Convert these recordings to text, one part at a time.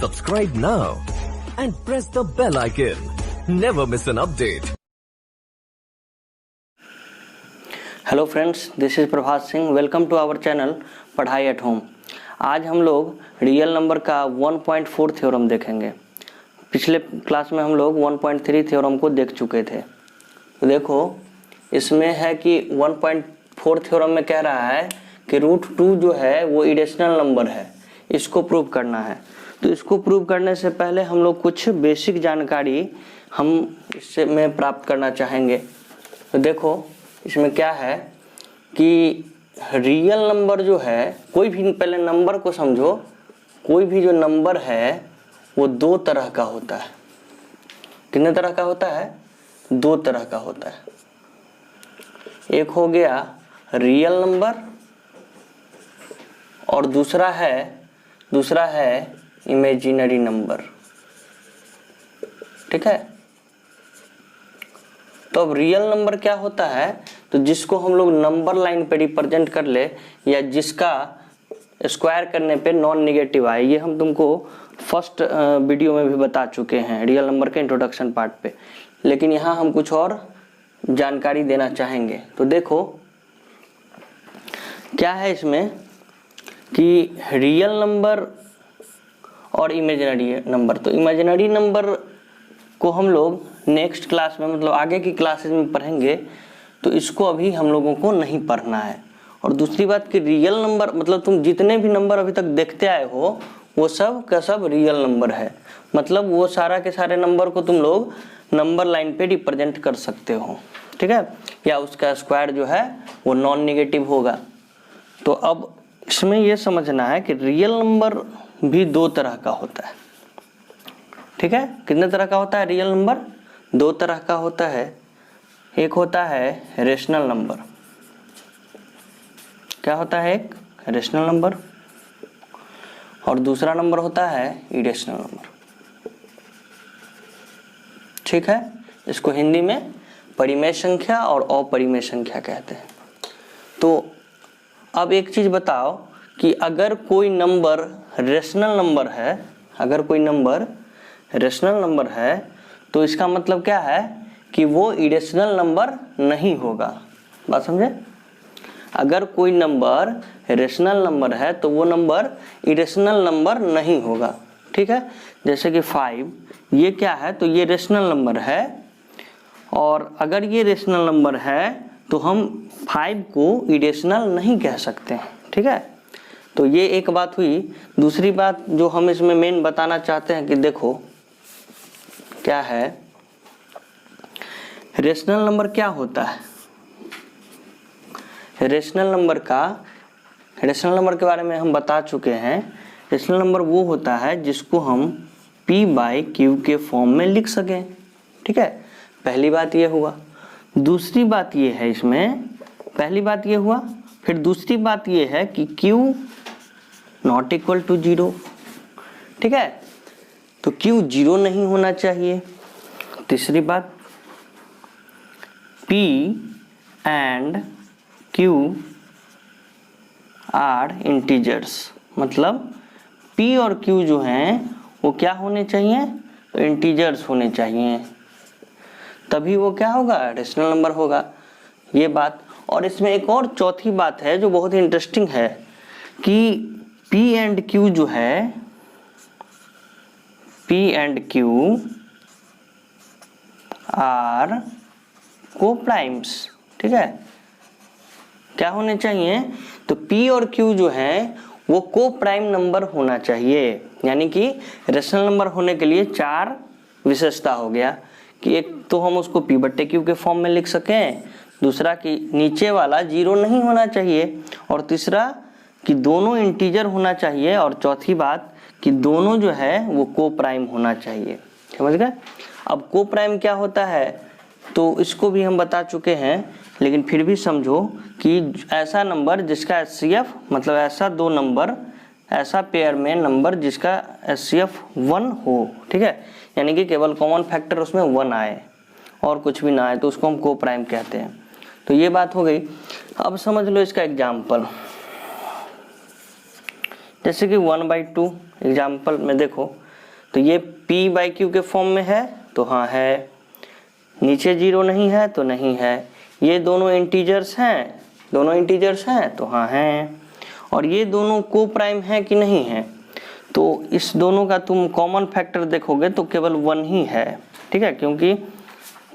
Subscribe now and press the bell icon. Never miss an update. Hello friends, this is Prabhat Singh. Welcome to our channel Padhai at home. आज हम लोग real number का 1.4 theorem देखेंगे। पिछले class में हम लोग 1.3 थ्योरम को देख चुके थे। तो देखो, इसमें है कि 1.4 थ्योरम में कह रहा है कि √2 जो है वो इरेशनल नंबर है, इसको प्रूव करना है। तो इसको प्रूव करने से पहले हम लोग कुछ बेसिक जानकारी हम इससे में प्राप्त करना चाहेंगे। तो देखो, इसमें क्या है कि रियल नंबर जो है, कोई भी, पहले नंबर को समझो, कोई भी जो नंबर है वो दो तरह का होता है। कितने तरह का होता है? दो तरह का होता है। एक हो गया रियल नंबर और दूसरा है इमेजिनरी नंबर। ठीक है। तो अब रियल नंबर क्या होता है? तो जिसको हम लोग नंबर लाइन पे रिप्रेजेंट कर ले, या जिसका स्क्वायर करने पे नॉन नेगेटिव आए। ये हम तुमको फर्स्ट वीडियो में भी बता चुके हैं, रियल नंबर के इंट्रोडक्शन पार्ट पे। लेकिन यहाँ हम कुछ और जानकारी देना चाहेंगे। तो देखो क्या है इसमें कि रियल नंबर और इमेजिनरी नंबर। तो इमेजिनरी नंबर को हम लोग नेक्स्ट क्लास में, मतलब आगे की क्लासेस में पढ़ेंगे। तो इसको अभी हम लोगों को नहीं पढ़ना है। और दूसरी बात कि रियल नंबर मतलब तुम जितने भी नंबर अभी तक देखते आए हो वो सब का सब रियल नंबर है। मतलब वो सारा के सारे नंबर को तुम लोग नंबर लाइन पे रिप्रेजेंट कर सकते हो। ठीक है। या उसका स्क्वायर जो है वो नॉन नेगेटिव होगा। तो अब इसमें यह समझना है कि रियल नंबर भी दो तरह का होता है। ठीक है। कितने तरह का होता है रियल नंबर? दो तरह का होता है। एक होता है रेशनल नंबर। क्या होता है? एक रेशनल नंबर और दूसरा नंबर होता है इरेशनल नंबर। ठीक है। इसको हिंदी में परिमेय संख्या और अपरिमेय संख्या कहते हैं। तो अब एक चीज बताओ कि अगर कोई नंबर रेशनल नंबर है, अगर कोई नंबर रेशनल नंबर है, तो इसका मतलब क्या है कि वो इरेशनल नंबर नहीं होगा। बात समझे? अगर कोई नंबर रेशनल नंबर है तो वो नंबर इरेशनल नंबर नहीं होगा। ठीक है। जैसे कि 5, ये क्या है? तो ये रेशनल नंबर है। और अगर ये रेशनल नंबर है तो हम 5 को इरेशनल नहीं कह सकते। ठीक है। तो ये एक बात हुई। दूसरी बात जो हम इसमें मेन बताना चाहते हैं कि देखो क्या है, रेशनल नंबर क्या होता है? रेशनल नंबर के बारे में हम बता चुके हैं। रेशनल नंबर वो होता है जिसको हम p/q के फॉर्म में लिख सकें। ठीक है। पहली बात ये हुआ। दूसरी बात ये है, इसमें पहली बात ये हुआ, फिर दूसरी बात ये है कि q नॉट इक्वल टू 0। ठीक है। तो q 0 नहीं होना चाहिए। तीसरी बात, p and q are integers. मतलब p और q जो हैं वो क्या होने चाहिए? तो इंटीजर्स होने चाहिए। तभी वो क्या होगा? रेशनल नंबर होगा। ये बात। और इसमें एक और चौथी बात है जो बहुत ही इंटरेस्टिंग है कि p एंड q जो है, p and q are coprimes. ठीक है। क्या होने चाहिए? तो p और q जो है वो कोप्राइम नंबर होना चाहिए। यानी कि रेशनल नंबर होने के लिए 4 विशेषता हो गया कि एक तो हम उसको p/q के फॉर्म में लिख सकें, दूसरा कि नीचे वाला 0 नहीं होना चाहिए, और तीसरा कि दोनों इंटीजर होना चाहिए, और चौथी बात कि दोनों जो है वो कोप्राइम होना चाहिए। समझ गए? अब कोप्राइम क्या होता है तो इसको भी हम बता चुके हैं, लेकिन फिर भी समझो कि ऐसा नंबर जिसका HCF, मतलब ऐसा दो नंबर, ऐसा पेयर में नंबर जिसका HCF 1 हो। ठीक है। यानी कि केवल कॉमन फैक्टर उसमें 1 आए और कुछ भी ना आए, तो उसको हम कोप्राइम कहते हैं। तो ये बात हो गई। अब समझ लो इसका एग्जाम्पल। जैसे कि 1/2 एग्जाम्पल में देखो तो ये p बाई क्यू के फॉर्म में है तो हाँ है, नीचे 0 नहीं है तो नहीं है, ये दोनों इंटीजर्स हैं, दोनों इंटीजर्स हैं तो हाँ हैं, और ये दोनों को प्राइम है कि नहीं है, तो इस दोनों का तुम कॉमन फैक्टर देखोगे तो केवल 1 ही है, ठीक है, क्योंकि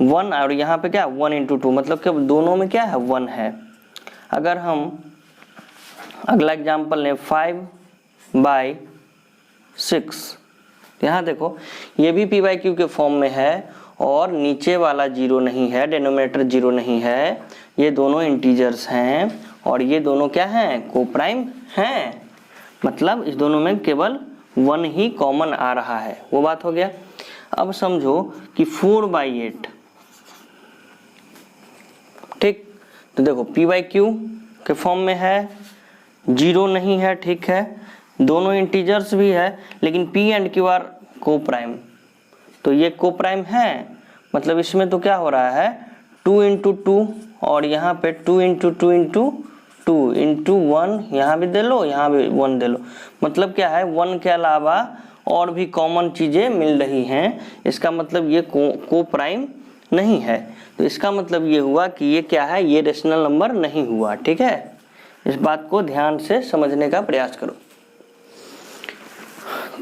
1 और यहाँ पे क्या 1 इंटू 2 मतलब केवल दोनों में क्या है 1 है। अगर हम अगला एग्जाम्पल लें 5/6, यहाँ देखो ये भी p बाई क्यू के फॉर्म में है और नीचे वाला 0 नहीं है, डिनोमिनेटर 0 नहीं है, ये दोनों इंटीजर्स हैं और ये दोनों क्या हैं को प्राइम हैं, मतलब इस दोनों में केवल 1 ही कॉमन आ रहा है, वो बात हो गया। अब समझो कि 4/8, ठीक, तो देखो p बाई क्यू के फॉर्म में है, 0 नहीं है, ठीक है, दोनों इंटीजर्स भी है, लेकिन p एंड q आर को प्राइम, तो ये को प्राइम है, मतलब इसमें तो क्या हो रहा है 2 इंटू 2 और यहाँ पे 2 इंटू 2 इंटू 2 इंटू 1, यहाँ भी दे लो यहाँ भी 1 दे लो, मतलब क्या है 1 के अलावा और भी कॉमन चीज़ें मिल रही हैं, इसका मतलब ये को प्राइम नहीं है, तो इसका मतलब ये हुआ कि ये क्या है, ये रेशनल नंबर नहीं हुआ, ठीक है, इस बात को ध्यान से समझने का प्रयास करो।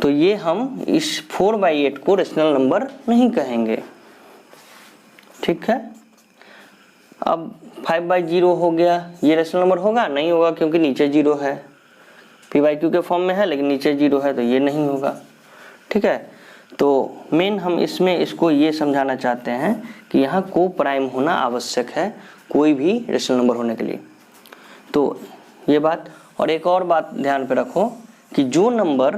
तो ये हम इस 4/8 को रेशनल नंबर नहीं कहेंगे, ठीक है। अब 5/0 हो गया, ये रेशनल नंबर होगा नहीं होगा, क्योंकि नीचे 0 है, p बाई क्यू के फॉर्म में है लेकिन नीचे 0 है तो ये नहीं होगा, ठीक है। तो मेन हम इसमें इसको ये समझाना चाहते हैं कि यहाँ को प्राइम होना आवश्यक है कोई भी रेशनल नंबर होने के लिए, तो ये बात। और एक और बात ध्यान पे रखो कि जो नंबर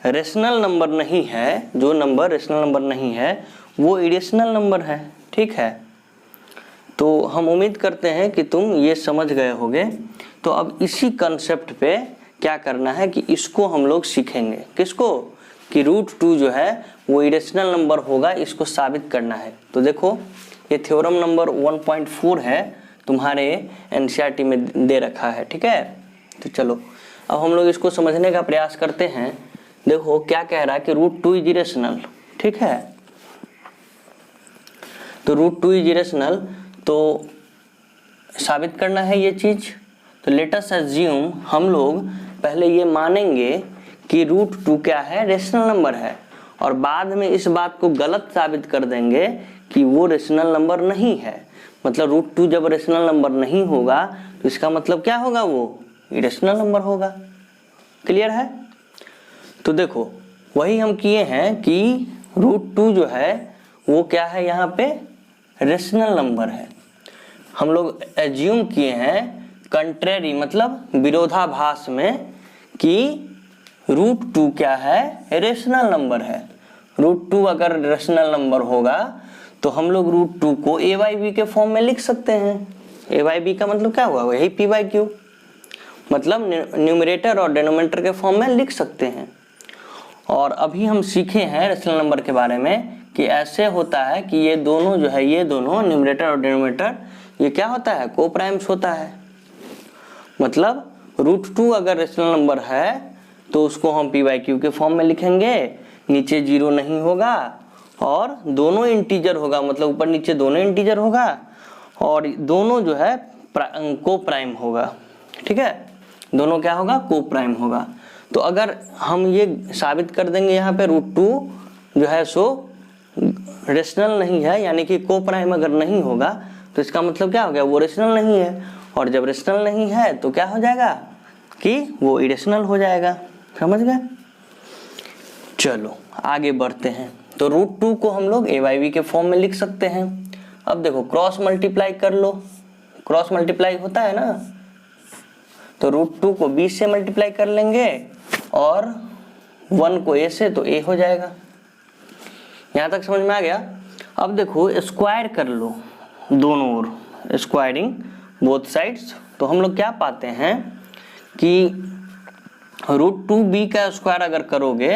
रेशनल नंबर नहीं है, जो नंबर रेशनल नंबर नहीं है वो इरेशनल नंबर है, ठीक है। तो हम उम्मीद करते हैं कि तुम ये समझ गए होगे। तो अब इसी कंसेप्ट पे क्या करना है कि इसको हम लोग सीखेंगे, किसको, कि √2 जो है वो इरेशनल नंबर होगा, इसको साबित करना है। तो देखो ये थ्योरम नंबर 1.4 है, तुम्हारे एनसीईआरटी में दे रखा है, ठीक है। तो चलो अब हम लोग इसको समझने का प्रयास करते हैं। देखो क्या कह रहा है कि √2 इज इरेशनल, ठीक है। तो √2 इज इरेशनल, तो साबित करना है ये चीज। तो लेट अस अज्यूम, हम लोग पहले ये मानेंगे कि √2 क्या है, रेशनल नंबर है, और बाद में इस बात को गलत साबित कर देंगे कि वो रेशनल नंबर नहीं है। मतलब √2 जब रेशनल नंबर नहीं होगा तो इसका मतलब क्या होगा, वो इरेशनल नंबर होगा। क्लियर है। तो देखो वही हम किए हैं कि √2 जो है वो क्या है, यहाँ पे रेशनल नंबर है। हम लोग एज्यूम किए हैं कंट्रेरी मतलब विरोधाभास में कि √2 क्या है, रेशनल नंबर है। √2 अगर रेशनल नंबर होगा तो हम लोग √2 को a/b के फॉर्म में लिख सकते हैं। a/b का मतलब क्या हुआ, वही p बाई क्यू, मतलब न्यूमरेटर और डिनोमिनेटर के फॉर्म में लिख सकते हैं। और अभी हम सीखे हैं रेशनल नंबर के बारे में कि ऐसे होता है कि ये दोनों जो है, ये दोनों न्यूमरेटर और डिनोमिनेटर ये क्या होता है, को प्राइम्स होता है। मतलब √2 अगर रेशनल नंबर है तो उसको हम p बाई क्यू के फॉर्म में लिखेंगे, नीचे 0 नहीं होगा और दोनों इंटीजर होगा, मतलब ऊपर नीचे दोनों इंटीजर होगा और दोनों जो है को प्राइम होगा, ठीक है। दोनों क्या होगा, को प्राइम होगा। तो अगर हम ये साबित कर देंगे यहाँ पे √2 जो है सो रेशनल नहीं है, यानी कि को प्राइम अगर नहीं होगा तो इसका मतलब क्या हो गया, वो रेशनल नहीं है। और जब रेशनल नहीं है तो क्या हो जाएगा कि वो इरेशनल हो जाएगा। समझ गए। चलो आगे बढ़ते हैं। तो √2 को हम लोग a/b के फॉर्म में लिख सकते हैं। अब देखो क्रॉस मल्टीप्लाई कर लो, क्रॉस मल्टीप्लाई होता है ना, तो √2 को b से मल्टीप्लाई कर लेंगे और 1 को a से, तो a हो जाएगा। यहाँ तक समझ में आ गया। अब देखो स्क्वायर कर लो दोनों ओर, स्क्वायरिंग बोथ साइड्स, तो हम लोग क्या पाते हैं कि √2b का स्क्वायर अगर करोगे,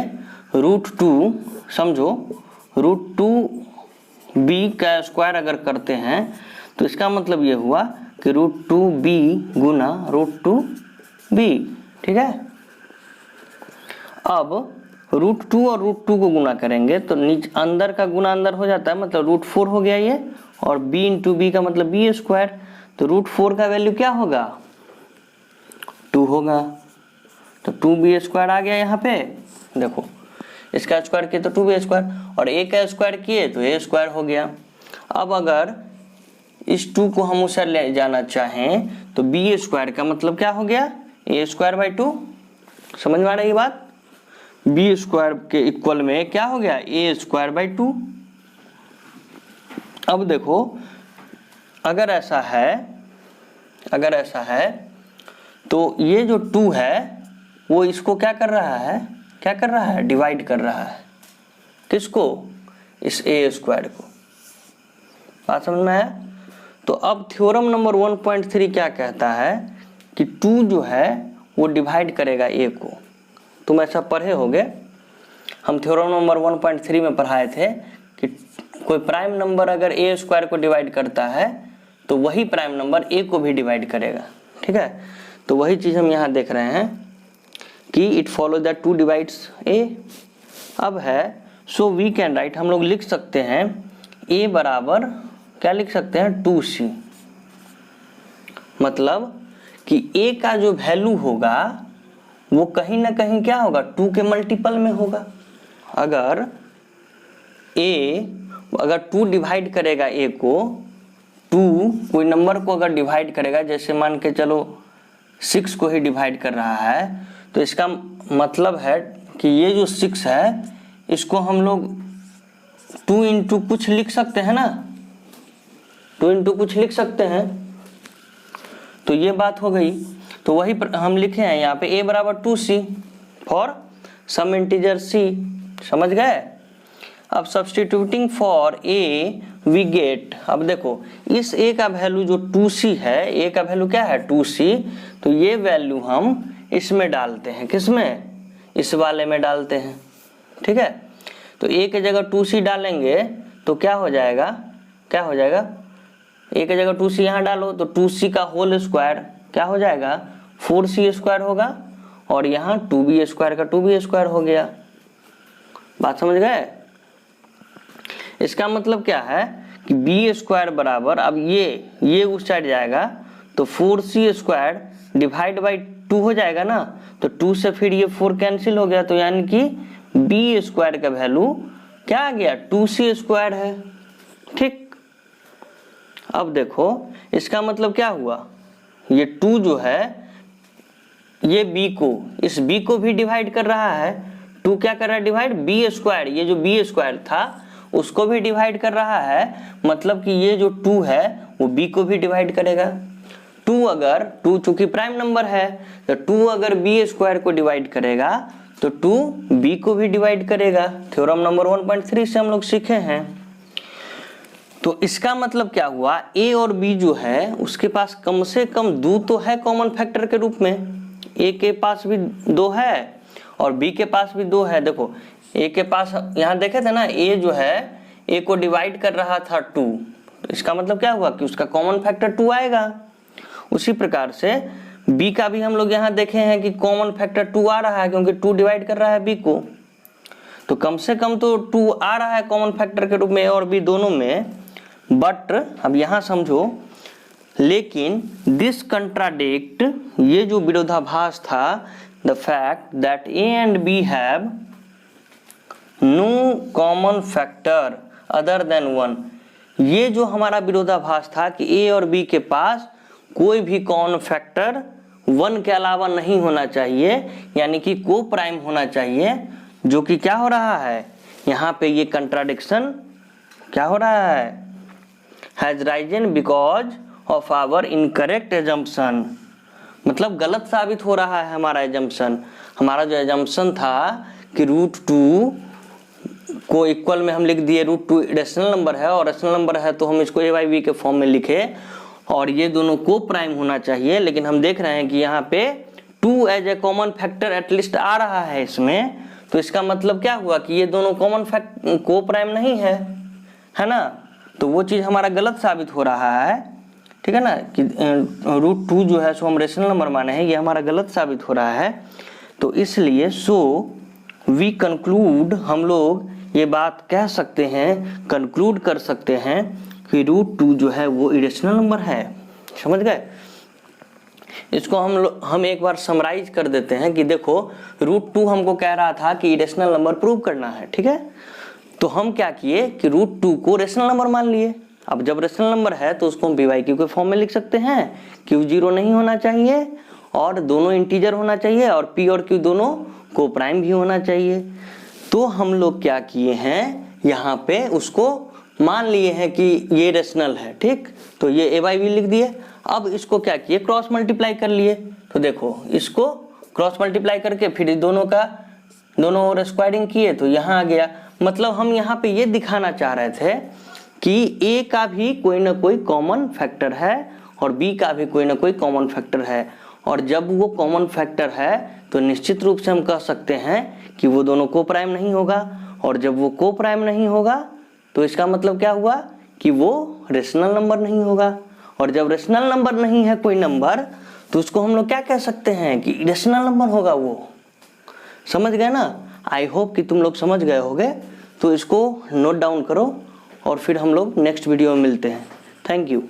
√2 समझो √2b का स्क्वायर अगर करते हैं तो इसका मतलब ये हुआ कि √2b गुना √2b, ठीक है। अब √2 और √2 को गुना करेंगे तो नीचे अंदर का गुना अंदर हो जाता है, मतलब √4 हो गया ये, और b इंटू बी का मतलब b², तो √4 का वैल्यू क्या होगा 2 होगा, तो 2b² आ गया यहाँ पे। देखो इसका स्क्वायर किए तो 2b², और a का स्क्वायर किए तो a² हो गया। अब अगर इस 2 को हम उसे ले जाना चाहें तो b² का मतलब क्या हो गया a²/2। समझ में आ रही है बात? b² के इक्वल में क्या हो गया a²/2। अब देखो अगर ऐसा है तो ये जो 2 है वो इसको क्या कर रहा है डिवाइड कर रहा है। किसको? इस a² को। बात समझ में आया? तो अब थ्योरम नंबर 1.3 क्या कहता है कि 2 जो है वो डिवाइड करेगा a को। तुम ऐसा पढ़े होगे, हम थ्योरम नंबर 1.3 में पढ़ाए थे कि कोई प्राइम नंबर अगर a² को डिवाइड करता है तो वही प्राइम नंबर a को भी डिवाइड करेगा। ठीक है, तो वही चीज़ हम यहाँ देख रहे हैं कि it follow that 2 divides a। अब है सो वी कैन राइट, हम लोग लिख सकते हैं a बराबर क्या लिख सकते हैं 2c, मतलब कि a का जो वैल्यू होगा वो कहीं ना कहीं क्या होगा 2 के मल्टीपल में होगा। अगर 2 डिवाइड करेगा a को, 2 कोई नंबर को अगर डिवाइड करेगा, जैसे मान के चलो 6 को ही डिवाइड कर रहा है, तो इसका मतलब है कि ये जो 6 है इसको हम लोग 2 इंटू कुछ लिख सकते हैं ना, 2 इंटू कुछ लिख सकते हैं। तो ये बात हो गई, तो वही हम लिखे हैं यहाँ पे a बराबर 2c for some integer c। समझ गए? अब substituting for a we get, अब देखो इस a का वैल्यू जो 2c है, a का वैल्यू क्या है 2c, तो ये वैल्यू हम इसमें डालते हैं। किसमें? इस वाले में डालते हैं। ठीक है, तो a की जगह 2c डालेंगे तो क्या हो जाएगा a की जगह 2c यहाँ डालो तो 2c का होल स्क्वायर क्या हो जाएगा 4c² होगा, और यहाँ 2b² का 2b² हो गया। बात समझ गए? इसका मतलब क्या है कि b² बराबर, अब ये उस साइड जाएगा तो 4c² डिवाइड बाई 2 हो जाएगा ना, तो 2 से फिर ये 4 कैंसिल हो गया, तो यानी कि b² का वैल्यू क्या आ गया 2c² है। ठीक, अब देखो इसका मतलब क्या हुआ, ये 2 जो है ये इस b को भी डिवाइड कर रहा है। 2 क्या कर रहा है डिवाइड b², ये जो b² था उसको भी डिवाइड कर रहा है, मतलब कि ये जो 2 है वो b को भी डिवाइड करेगा। 2 चूंकि प्राइम नंबर है तो 2 अगर b² को डिवाइड करेगा तो 2 b को भी डिवाइड करेगा। थ्योरम नंबर 1.3 से हम लोग सीखे हैं। तो इसका मतलब क्या हुआ, a और b जो है उसके पास कम से कम 2 तो है कॉमन फैक्टर के रूप में। a के पास भी 2 है और b के पास भी 2 है। देखो a के पास यहाँ देखे थे ना, a जो है a को डिवाइड कर रहा था 2, तो इसका मतलब क्या हुआ कि उसका कॉमन फैक्टर 2 आएगा। उसी प्रकार से b का भी हम लोग यहाँ देखे हैं कि कॉमन फैक्टर 2 आ रहा है, क्योंकि 2 डिवाइड कर रहा है b को, तो कम से कम तो 2 आ रहा है कॉमन फैक्टर के रूप में a और b दोनों में। बट अब यहाँ समझो, लेकिन दिस कंट्राडिक्ट, ये जो विरोधाभास था, the fact that a and b have no common factor other than 1, ये जो हमारा विरोधाभास था कि a और b के पास कोई भी कॉमन फैक्टर 1 के अलावा नहीं होना चाहिए, यानी कि को प्राइम होना चाहिए, जो कि क्या हो रहा है यहाँ पे, ये कंट्राडिक्शन क्या हो रहा है, has risen because of our incorrect assumption, मतलब गलत साबित हो रहा है हमारा एजम्पशन। हमारा जो एजम्पशन था कि √2 को इक्वल में हम लिख दिए, √2 रेशनल नंबर है और रेशनल नंबर है तो हम इसको a/b के फॉर्म में लिखे और ये दोनों को प्राइम होना चाहिए, लेकिन हम देख रहे हैं कि यहाँ पे 2 as a common factor at least आ रहा है इसमें, तो इसका मतलब क्या हुआ कि ये दोनों कॉमन फैक्टर को प्राइम नहीं है ना, तो वो चीज़ हमारा गलत साबित हो रहा है। ठीक है ना, कि √2 जो है सो हम रेशनल नंबर माने हैं, ये हमारा गलत साबित हो रहा है। तो इसलिए सो वी कंक्लूड, हम लोग ये बात कह सकते हैं, कंक्लूड कर सकते हैं कि √2 जो है वो इरेशनल नंबर है। समझ गए? इसको हम एक बार समराइज कर देते हैं कि देखो √2 हमको कह रहा था कि इरेशनल नंबर प्रूव करना है, ठीक है। तो हम क्या किए कि √2 को रेशनल नंबर मान लिए। अब जब रेशनल नंबर है तो उसको हम BYQ के फॉर्म में लिख सकते हैं। Q 0 नहीं होना चाहिए और दोनों इंटीजर होना चाहिए और P और Q दोनों को प्राइम भी होना चाहिए। तो हम लोग क्या किए हैं, यहाँ पे उसको मान लिए हैं कि ये रेशनल है, ठीक। तो ये A/B लिख दिए। अब इसको क्या किए, क्रॉस मल्टीप्लाई कर लिए। तो देखो इसको क्रॉस मल्टीप्लाई करके फिर दोनों ओर स्क्वायरिंग किए तो यहाँ आ गया। मतलब हम यहाँ पे ये दिखाना चाह रहे थे कि A का भी कोई ना कोई कॉमन फैक्टर है और B का भी कोई ना कोई कॉमन फैक्टर है, और जब वो कॉमन फैक्टर है तो निश्चित रूप से हम कह सकते हैं कि वो दोनों को प्राइम नहीं होगा, और जब वो को प्राइम नहीं होगा तो इसका मतलब क्या हुआ कि वो रेशनल नंबर नहीं होगा, और जब रेशनल नंबर नहीं है कोई नंबर तो उसको हम लोग क्या कह सकते हैं कि इरेशनल नंबर होगा वो। समझ गए ना? आई होप कि तुम लोग समझ गए होगे। तो इसको नोट डाउन करो और फिर हम लोग नेक्स्ट वीडियो में मिलते हैं। Thank you.